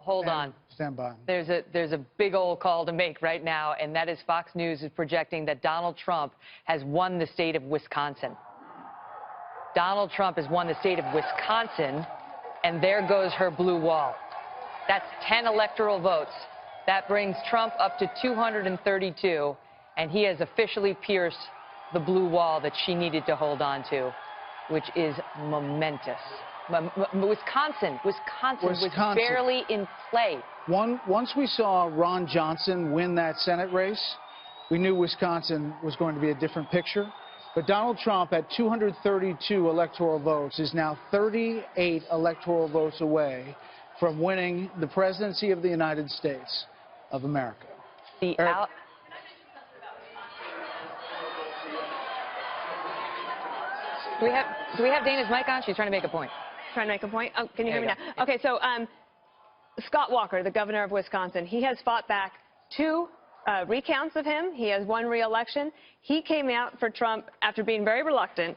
Hold on. Stand by. There's a big old call to make right now, and that is Fox News is projecting that Donald Trump has won the state of Wisconsin. Donald Trump has won the state of Wisconsin, and there goes her blue wall. That's 10 electoral votes. That brings Trump up to 232, and he has officially pierced the blue wall that she needed to hold on to, which is momentous. Wisconsin was barely in play. Once we saw Ron Johnson win that Senate race, we knew Wisconsin was going to be a different picture. But Donald Trump, at 232 electoral votes, is now 38 electoral votes away from winning the presidency of the United States of America. Do we have Dana's mic on? She's trying to make a point. Trying to make a point? Oh, can you hear me now? Yeah. Okay, so Scott Walker, the governor of Wisconsin, he has fought back 2 recounts of him. He has won re-election. He came out for Trump after being very reluctant,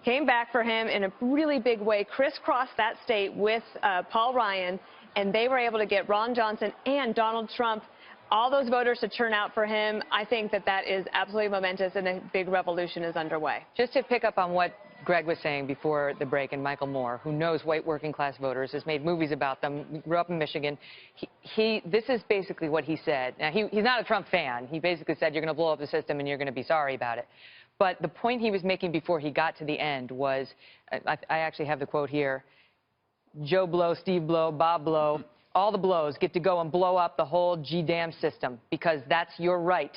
came back for him in a really big way, crisscrossed that state with Paul Ryan, and they were able to get Ron Johnson and Donald Trump, all those voters, to turn out for him. I think that is absolutely momentous, and a big revolution is underway. Just to pick up on what Greg was saying before the break, and Michael Moore, who knows white working class voters, has made movies about them, grew up in Michigan. This is basically what he said. Now, he's not a Trump fan. He basically said, you're going to blow up the system and you're going to be sorry about it. But the point he was making before he got to the end was, I actually have the quote here, Joe Blow, Steve Blow, Bob Blow, all the Blows get to go and blow up the whole G-damn system, because that's your right.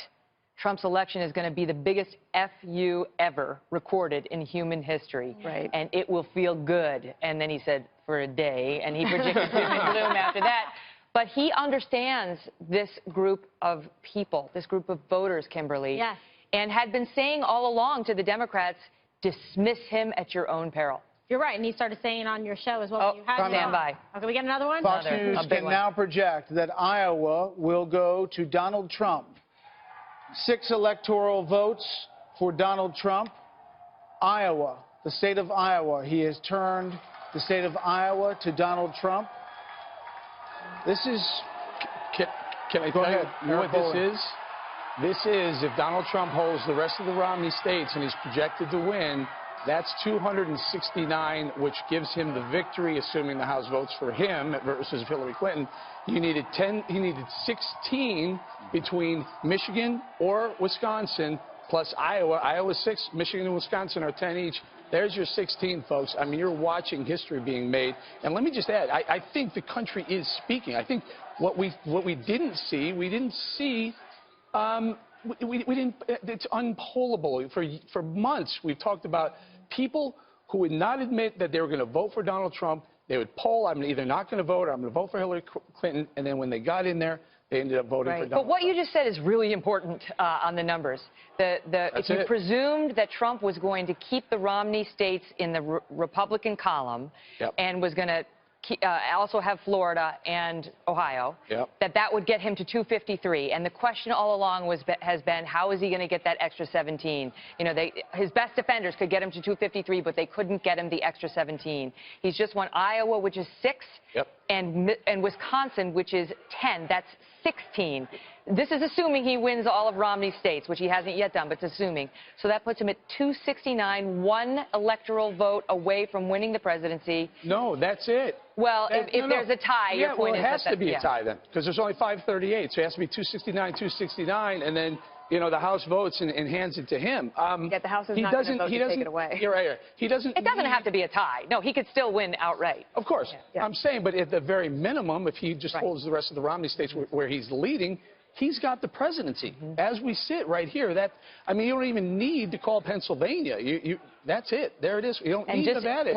Trump's election is going to be the biggest FU ever recorded in human history. Right. And it will feel good. And then he said, for a day, and he predicted doom and gloom after that. But he understands this group of people, this group of voters, Kimberly. Yes. And had been saying all along to the Democrats, dismiss him at your own peril. You're right, and he started saying on your show as well. Oh, You had stand by. Okay, we get another one? Fox News can now project that Iowa will go to Donald Trump. 6 electoral votes for Donald Trump. Iowa, the state of Iowa. He has turned the state of Iowa to Donald Trump. This is... Can I tell you what this is? This is, if Donald Trump holds the rest of the Romney states and he's projected to win, that's 269, which gives him the victory, assuming the House votes for him versus Hillary Clinton. He needed 16 between Michigan or Wisconsin, plus Iowa. Iowa's 6, Michigan and Wisconsin are 10 each. There's your 16, folks. I mean, you're watching history being made. And let me just add, I think the country is speaking. I think what we didn't see, it's unpollable. For months, we've talked about people who would not admit that they were going to vote for Donald Trump. They would poll, I'm either not going to vote or I'm going to vote for Hillary Clinton. And then when they got in there, they ended up voting for Donald Trump. But what you just said is really important on the numbers. If you presumed that Trump was going to keep the Romney states in the Republican column, and was going to also have Florida and Ohio, that would get him to 253. And the question all along has been, how is he going to get that extra 17? You know, his best defenders could get him to 253, but they couldn't get him the extra 17. He's just won Iowa, which is 6, and Wisconsin, which is 10. That's 16. This is assuming he wins all of Romney's states, which he hasn't yet done, but it's assuming. So that puts him at 269, 1 electoral vote away from winning the presidency. No, that's it. Well, if there's a tie, your point is it has to be a tie then, because there's only 538, so it has to be 269, 269, and then, you know, the House votes and hands it to him. Yet the House is not going to vote to take it away. You're right. He doesn't. It doesn't have to be a tie. No, he could still win outright. Of course. I'm saying, but at the very minimum, if he just holds the rest of the Romney states where he's leading, he's got the presidency. As we sit right here, I mean, you don't even need to call Pennsylvania. That's it. There it is. You don't need to add it.